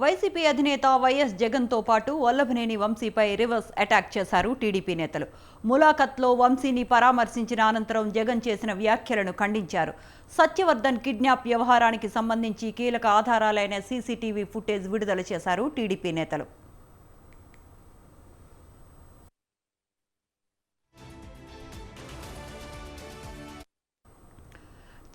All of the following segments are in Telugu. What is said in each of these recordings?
వైసీపీ అధినేత వైఎస్ జగన్తో పాటు వల్లభనేని వంశీపై రివర్స్ అటాక్ చేశారు టీడీపీ నేతలు. ములాఖత్లో వంశీని పరామర్శించిన అనంతరం జగన్ చేసిన వ్యాఖ్యలను ఖండించారు. సత్యవర్ధన్ కిడ్నాప్ వ్యవహారానికి సంబంధించి కీలక ఆధారాలైన సీసీటీవీ ఫుటేజ్ విడుదల చేశారు టీడీపీ నేతలు.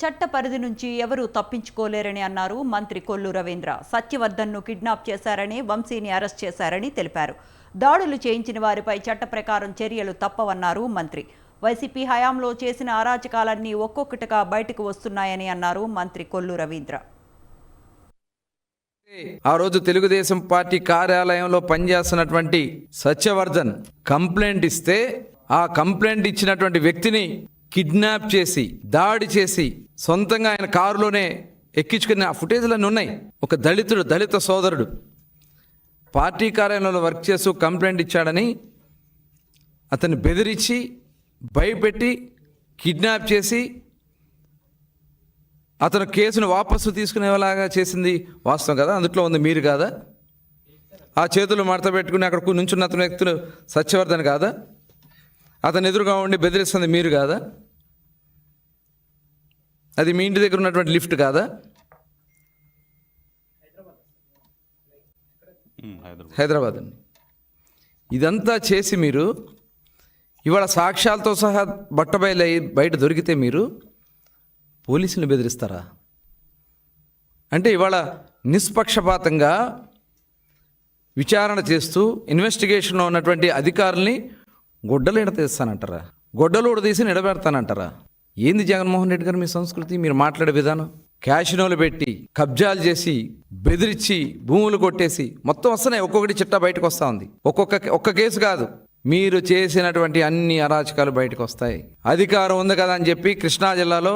చట్ట పరిధి నుంచి ఎవరూ తప్పించుకోలేరని అన్నారు మంత్రి కొల్లు రవీంద్ర. సత్యవర్ధన్ను కిడ్నాప్ చేశారని, వంశీని అరెస్ట్ చేశారని తెలిపారు. దాడులు చేయించిన వారిపై చట్ట ప్రకారం చర్యలు తప్పవన్నారు మంత్రి. వైసీపీ హయాంలో చేసిన అరాచకాలన్నీ ఒక్కొక్కటిగా బయటకు వస్తున్నాయని అన్నారు మంత్రి కొల్లు రవీంద్ర. ఆ రోజు తెలుగుదేశం పార్టీ కార్యాలయంలో పనిచేస్తున్నటువంటి సత్యవర్ధన్ కంప్లైంట్ ఇస్తే ఆ కంప్లైంట్ ఇచ్చినటువంటి వ్యక్తిని కిడ్నాప్ చేసి, దాడి చేసి, సొంతంగా ఆయన కారులోనే ఎక్కించుకున్న ఆ ఫుటేజ్లన్నీ ఉన్నాయి. ఒక దళిత సోదరుడు పార్టీ కార్యాలయంలో వర్క్ చేస్తూ కంప్లైంట్ ఇచ్చాడని అతన్ని బెదిరించి, భయపెట్టి, కిడ్నాప్ చేసి అతను కేసును వాపసు తీసుకునేలాగా చేసింది వాస్తవం కదా? అందులో ఉంది మీరు కాదా? ఆ చేతులు మడత పెట్టుకుని అక్కడ నుంచున్న అతని వ్యక్తులు సత్యవర్ధన్ కాదా? అతను ఎదురుగా ఉండి బెదిరిస్తుంది మీరు కాదా? అది మీ ఇంటి దగ్గర ఉన్నటువంటి లిఫ్ట్ కాదా? హైదరాబాద్ అండి. ఇదంతా చేసి మీరు ఇవాళ సాక్ష్యాలతో సహా బయట దొరికితే మీరు పోలీసులను బెదిరిస్తారా? అంటే ఇవాళ నిష్పక్షపాతంగా విచారణ చేస్తూ ఇన్వెస్టిగేషన్లో ఉన్నటువంటి అధికారుల్ని గొడ్డలు ఎడతీస్తానంటారా? గొడ్డలు ఉడదీసి నిలబెడతానంటారా? ఏంది జగన్మోహన్ రెడ్డి గారు మీ సంస్కృతి? మీరు మాట్లాడే విధానం క్యాషినోలు పెట్టి, కబ్జాలు చేసి, బెదిరించి, భూములు కొట్టేసి మొత్తం వస్తున్నాయి. ఒక్కొక్కటి చిట్టా బయటకు వస్తూ ఉంది. ఒక్క కేసు కాదు, మీరు చేసినటువంటి అన్ని అరాచకాలు బయటకు వస్తాయి. అధికారం ఉంది కదా అని చెప్పి కృష్ణా జిల్లాలో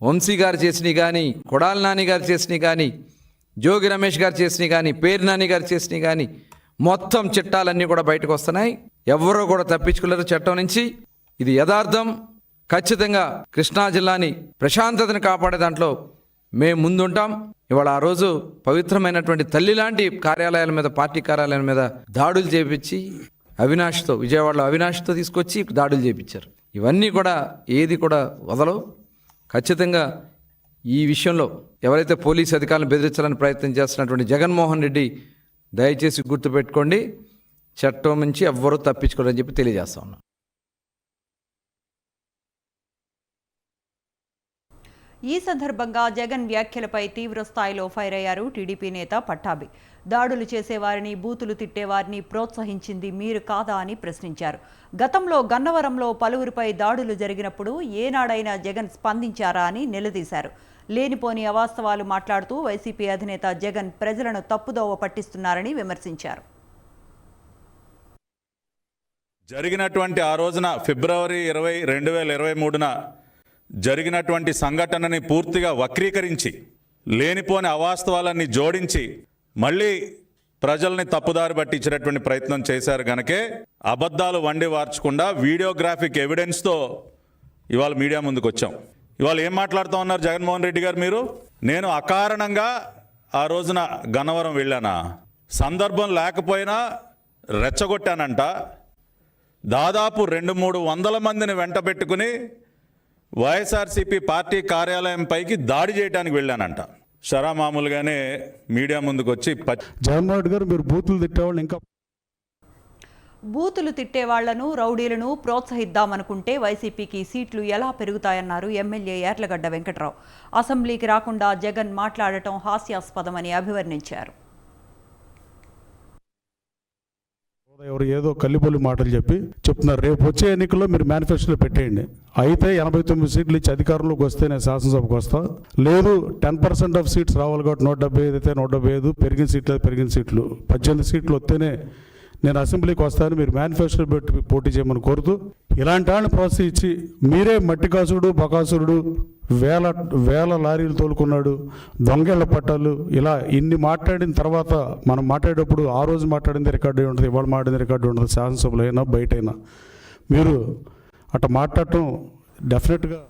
వంశీ గారు చేసినవి కానీ, కొడాలి నాని గారు చేసినవి కానీ, జోగి రమేష్ గారు చేసినవి కానీ, పేరు నాని గారు చేసినవి కానీ మొత్తం చిట్టాలన్నీ కూడా బయటకు వస్తున్నాయి. ఎవరో కూడా తప్పించుకోలేరు చట్టం నుంచి. ఇది యథార్థం. ఖచ్చితంగా కృష్ణా జిల్లాని ప్రశాంతతను కాపాడే దాంట్లో మేము ముందుంటాం. ఇవాళ ఆ రోజు పవిత్రమైనటువంటి తల్లి లాంటి కార్యాలయాల మీద, పార్టీ కార్యాలయాల మీద దాడులు చేపించి విజయవాడలో అవినాష్తో తీసుకొచ్చి దాడులు చేపించారు. ఇవన్నీ కూడా ఏది కూడా వదలవు. ఖచ్చితంగా ఈ విషయంలో ఎవరైతే పోలీసు అధికారులను బెదిరించాలని ప్రయత్నం చేస్తున్నటువంటి జగన్మోహన్ రెడ్డి దయచేసి గుర్తుపెట్టుకోండి, చట్టం నుంచి ఎవ్వరూ తప్పించుకోరని చెప్పి తెలియజేస్తా ఉన్నాం. ఈ సందర్భంగా జగన్ వ్యాఖ్యలపై తీవ్ర స్థాయిలో ఫైర్ అయ్యారు టీడీపీ నేత పట్టాభి. దాడులు చేసేవారిని, బూతులు తిట్టేవారిని ప్రోత్సహించింది మీరు కాదా అని ప్రశ్నించారు. గతంలో గన్నవరంలో పలువురిపై దాడులు జరిగినప్పుడు ఏనాడైనా జగన్ స్పందించారా అని నిలదీశారు. లేనిపోని అవాస్తవాలు మాట్లాడుతూ వైసీపీ అధినేత జగన్ ప్రజలను తప్పుదోవ పట్టిస్తున్నారని విమర్శించారు. జరిగినటువంటి ఆ రోజున ఫిబ్రవరి 20, 2023న జరిగినటువంటి సంఘటనని పూర్తిగా వక్రీకరించి, లేనిపోని అవాస్తవాలన్నీ జోడించి మళ్ళీ ప్రజల్ని తప్పుదారి పట్టించేటటువంటి ప్రయత్నం చేశారు. గనకే అబద్ధాలు వండి వార్చకుండా వీడియోగ్రాఫిక్ ఎవిడెన్స్తో ఇవాళ మీడియా ముందుకు వచ్చాం. ఇవాళ ఏం మాట్లాడుతూ ఉన్నారు జగన్మోహన్ రెడ్డి గారు? మీరు, నేను అకారణంగా ఆ రోజున గన్నవరం వెళ్ళానా? సందర్భం లేకపోయినా రెచ్చగొట్టానంట. దాదాపు 200-300 మందిని వెంట పెట్టుకుని వైఎస్ఆర్సీపీ పార్టీ కార్యాలయం పైకి దాడి చేయడానికి వెళ్ళానంట. మామూలుగానే మీడియా ముందుకు వచ్చి జగన్మోహన్ రెడ్డి గారు, మీరు బూతులు తిట్టేవాళ్ళు, ఇంకా బూతులు తిట్టేవాళ్లను, రౌడీలను ప్రోత్సహిద్దామనుకుంటే వైసీపీకి సీట్లు ఎలా పెరుగుతాయన్నారు ఎమ్మెల్యే యార్లగడ్డ వెంకట్రావు. అసెంబ్లీకి రాకుండా జగన్ మాట్లాడటం హాస్యాస్పదమని అభివర్ణించారు. ఎవరు ఏదో కల్లిబొల్లి మాటలు చెప్తున్నారు. రేపు వచ్చే ఎన్నికల్లో మీరు మేనిఫెస్టోలో పెట్టేయండి. అయితే 89 సీట్లు ఇచ్చి అధికారంలోకి వస్తే నేను శాసనసభకు వస్తా, లేదు 10% ఆఫ్ సీట్స్ రావాలి కాబట్టి 175 అయితే 175, పెరిగిన సీట్లు 18 సీట్లు వస్తేనే నేను అసెంబ్లీకి వస్తాను, మీరు మేనిఫెస్టో పెట్టి పోటీ చేయమని కోరుతూ, ఇలాంటి వాళ్ళని ప్రోత్సహించి మీరే మట్టికాసుడు, బకాసురుడు, వేల లారీలు తోలుకున్నాడు, దొంగేళ్ల పట్టాలు, ఇలా ఇన్ని మాట్లాడిన తర్వాత మనం మాట్లాడేటప్పుడు ఆ రోజు మాట్లాడింది రికార్డు ఉంటుంది, ఇవాళ మాట్లాడింది రికార్డు ఉంటుంది, శాసనసభలో అయినా బయట అయినా. మీరు అట్లా మాట్లాడటం డెఫినెట్గా